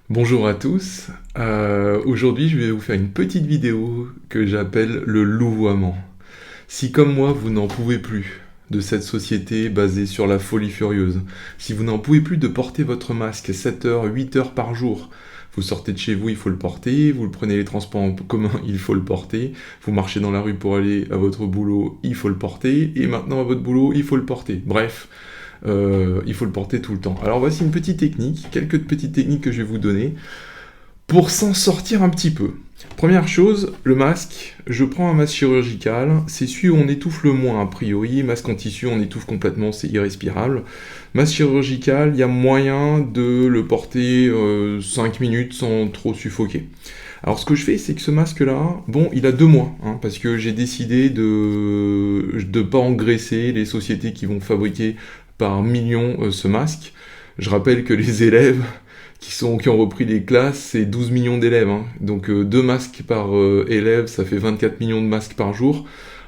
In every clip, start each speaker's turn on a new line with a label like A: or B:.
A: Bonjour à tous. Aujourd'hui, je vais vous faire une petite vidéo que j'appelle le louvoiement. Si comme moi, vous n'en pouvez plus de cette société basée sur la folie furieuse, si vous n'en pouvez plus de porter votre masque 7 heures, 8 heures par jour, vous sortez de chez vous, il faut le porter, vous le prenez les transports en commun, il faut le porter, vous marchez dans la rue pour aller à votre boulot, il faut le porter, et maintenant à votre boulot, il faut le porter. Bref, il faut le porter tout le temps. Alors voici une petite technique, quelques petites techniques que je vais vous donner pour s'en sortir un petit peu. Première chose, le masque. Je prends un masque chirurgical, c'est celui où on étouffe le moins a priori. Masque en tissu, on étouffe complètement, c'est irrespirable. Masque chirurgical, il y a moyen de le porter 5 minutes sans trop suffoquer. Alors ce que je fais, c'est que ce masque-là, bon, il a 2 mois, hein, parce que j'ai décidé de pas engraisser les sociétés qui vont fabriquer par millions ce masque. Je rappelle que les élèves qui ont repris les classes, c'est 12 millions d'élèves. Hein. Donc 2 masques par élève, ça fait 24 millions de masques par jour.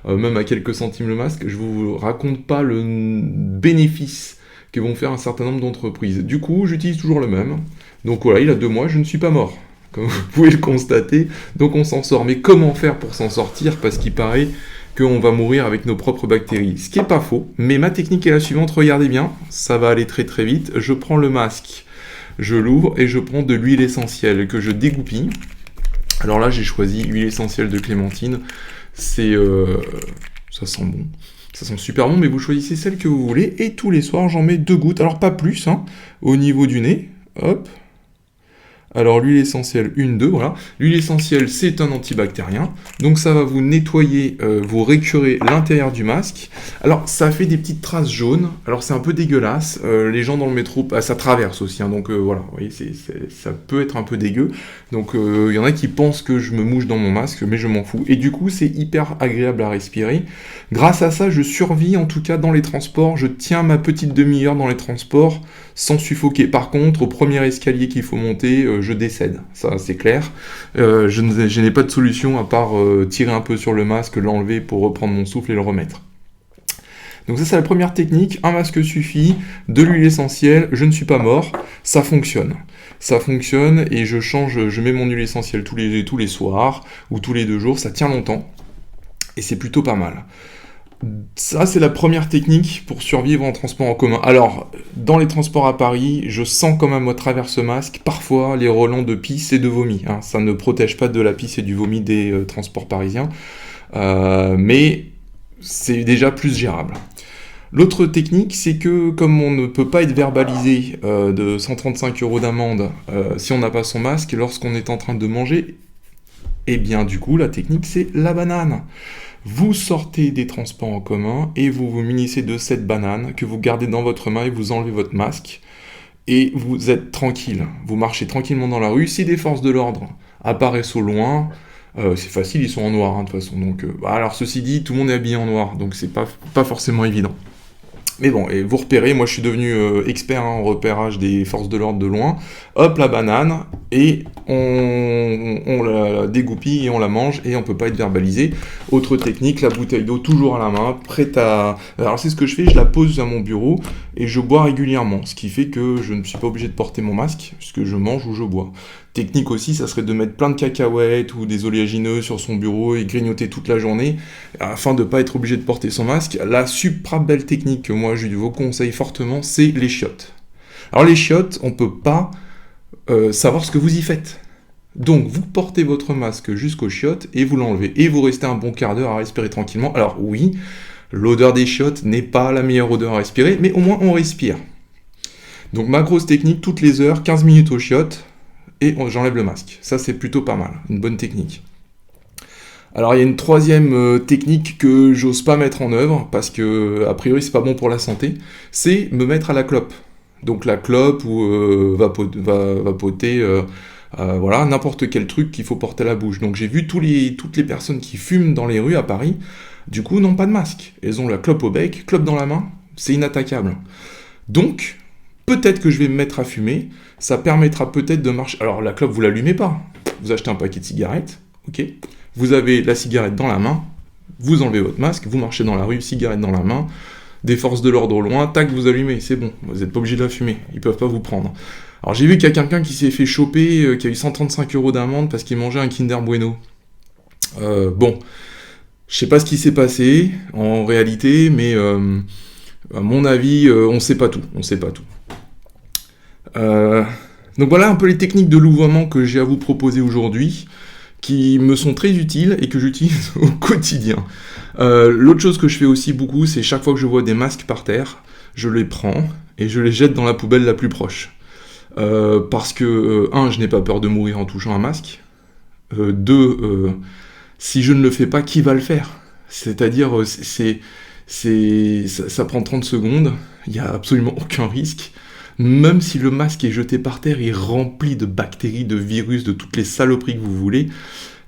A: Même à quelques centimes le masque, je vous raconte pas le bénéfice que vont faire un certain nombre d'entreprises. Du coup, j'utilise toujours le même. Donc voilà, il a 2 mois, je ne suis pas mort. Comme vous pouvez le constater, donc on s'en sort. Mais comment faire pour s'en sortir? Parce qu'il paraît qu'on va mourir avec nos propres bactéries. Ce qui n'est pas faux, mais ma technique est la suivante, regardez bien, ça va aller très très vite. Je prends le masque, je l'ouvre et je prends de l'huile essentielle que je dégoupille. Alors là, j'ai choisi huile essentielle de clémentine, ça sent bon. Ça sent super bon, mais vous choisissez celle que vous voulez, et tous les soirs, j'en mets 2 gouttes, alors pas plus, hein, au niveau du nez, hop. Alors l'huile essentielle, 1, 2, voilà. L'huile essentielle, c'est un antibactérien. Donc ça va vous nettoyer, vous récurer l'intérieur du masque. Alors ça fait des petites traces jaunes. Alors c'est un peu dégueulasse. Les gens dans le métro, ça traverse aussi. Hein, donc voilà, vous voyez, ça peut être un peu dégueu. Donc il y en a qui pensent que je me mouche dans mon masque, mais je m'en fous. Et du coup, c'est hyper agréable à respirer. Grâce à ça, je survis en tout cas dans les transports. Je tiens ma petite demi-heure dans les transports sans suffoquer. Par contre, au premier escalier qu'il faut monter, je décède, ça c'est clair. Je n'ai pas de solution à part tirer un peu sur le masque, l'enlever pour reprendre mon souffle et le remettre. Donc ça c'est la première technique, un masque suffit, de l'huile essentielle, je ne suis pas mort, ça fonctionne. Ça fonctionne et je mets mon huile essentielle tous les soirs ou tous les 2 jours, ça tient longtemps et c'est plutôt pas mal. Ça, c'est la première technique pour survivre en transport en commun. Alors, dans les transports à Paris, je sens quand même à travers ce masque, parfois, les relents de pisse et de vomi. Hein. Ça ne protège pas de la pisse et du vomi des transports parisiens, mais c'est déjà plus gérable. L'autre technique, c'est que comme on ne peut pas être verbalisé de 135 € d'amende si on n'a pas son masque lorsqu'on est en train de manger, eh bien du coup, la technique, c'est la banane. Vous sortez des transports en commun et vous vous munissez de cette banane que vous gardez dans votre main et vous enlevez votre masque et vous êtes tranquille. Vous marchez tranquillement dans la rue. Si des forces de l'ordre apparaissent au loin, c'est facile, ils sont en noir hein, de toute façon. Donc, alors ceci dit, tout le monde est habillé en noir, donc c'est pas forcément évident. Mais bon, et vous repérez, moi je suis devenu expert en repérage des forces de l'ordre de loin. Hop, la banane, et on la dégoupille et on la mange, et on peut pas être verbalisé. Autre technique, la bouteille d'eau toujours à la main, prête à... Alors c'est ce que je fais, je la pose à mon bureau, et je bois régulièrement, ce qui fait que je ne suis pas obligé de porter mon masque, puisque je mange ou je bois. Technique aussi, ça serait de mettre plein de cacahuètes ou des oléagineux sur son bureau et grignoter toute la journée afin de ne pas être obligé de porter son masque. La supra belle technique que moi je vous conseille fortement, c'est les chiottes. Alors les chiottes, on ne peut pas savoir ce que vous y faites. Donc vous portez votre masque jusqu'aux chiottes et vous l'enlevez. Et vous restez un bon quart d'heure à respirer tranquillement. Alors oui, l'odeur des chiottes n'est pas la meilleure odeur à respirer, mais au moins on respire. Donc ma grosse technique, toutes les heures, 15 minutes aux chiottes, et j'enlève le masque. Ça, c'est plutôt pas mal, une bonne technique. Alors, il y a une troisième technique que j'ose pas mettre en œuvre, parce que, a priori, c'est pas bon pour la santé, c'est me mettre à la clope. Donc, la clope ou vapoter, voilà, n'importe quel truc qu'il faut porter à la bouche. Donc, j'ai vu toutes les personnes qui fument dans les rues à Paris, du coup, n'ont pas de masque. Elles ont la clope au bec, clope dans la main, c'est inattaquable. Donc, peut-être que je vais me mettre à fumer, ça permettra peut-être de marcher... Alors la clope, vous l'allumez pas, vous achetez un paquet de cigarettes, ok, vous avez la cigarette dans la main, vous enlevez votre masque, vous marchez dans la rue, cigarette dans la main, des forces de l'ordre au loin, tac, vous allumez, c'est bon, vous n'êtes pas obligé de la fumer, ils peuvent pas vous prendre. Alors j'ai vu qu'il y a quelqu'un qui s'est fait choper, qui a eu 135 € d'amende parce qu'il mangeait un Kinder Bueno. Bon, je sais pas ce qui s'est passé en réalité, mais à mon avis, on sait pas tout. On sait pas tout. Donc voilà un peu les techniques de louvoiement que j'ai à vous proposer aujourd'hui, qui me sont très utiles et que j'utilise au quotidien. L'autre chose que je fais aussi beaucoup, c'est chaque fois que je vois des masques par terre, je les prends et je les jette dans la poubelle la plus proche. Parce que, je n'ai pas peur de mourir en touchant un masque. Deux, si je ne le fais pas, qui va le faire? C'est-à-dire, ça prend 30 secondes, il n'y a absolument aucun risque. Même si le masque est jeté par terre, il est rempli de bactéries, de virus, de toutes les saloperies que vous voulez.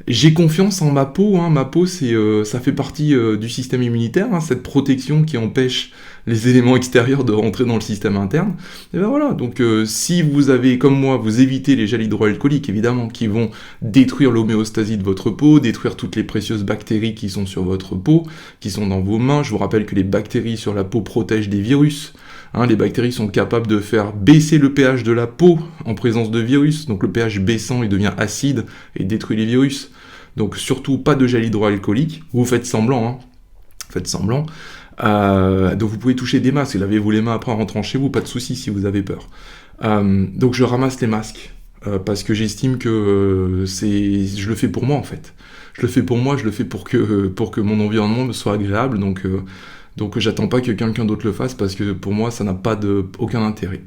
A: J'ai confiance en ma peau, hein. Ma peau, ça fait partie du système immunitaire, hein, cette protection qui empêche les éléments extérieurs de rentrer dans le système interne. Et ben voilà, donc si vous avez, comme moi, vous évitez les gels hydroalcooliques, évidemment, qui vont détruire l'homéostasie de votre peau, détruire toutes les précieuses bactéries qui sont sur votre peau, qui sont dans vos mains. Je vous rappelle que les bactéries sur la peau protègent des virus. Hein, les bactéries sont capables de faire baisser le pH de la peau en présence de virus. Donc le pH baissant, il devient acide et détruit les virus. Donc surtout pas de gel hydroalcoolique. Vous faites semblant, hein. Faites semblant. Donc vous pouvez toucher des masques. Lavez-vous les mains après en rentrant chez vous, pas de souci si vous avez peur. Donc je ramasse les masques. Parce que j'estime que je le fais pour moi en fait. Je le fais pour moi, je le fais pour que mon environnement me soit agréable. Donc j'attends pas que quelqu'un d'autre le fasse parce que pour moi ça n'a aucun intérêt.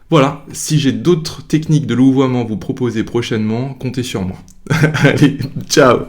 A: Voilà, si j'ai d'autres techniques de louvoiement à vous proposer prochainement, comptez sur moi. Allez, ciao!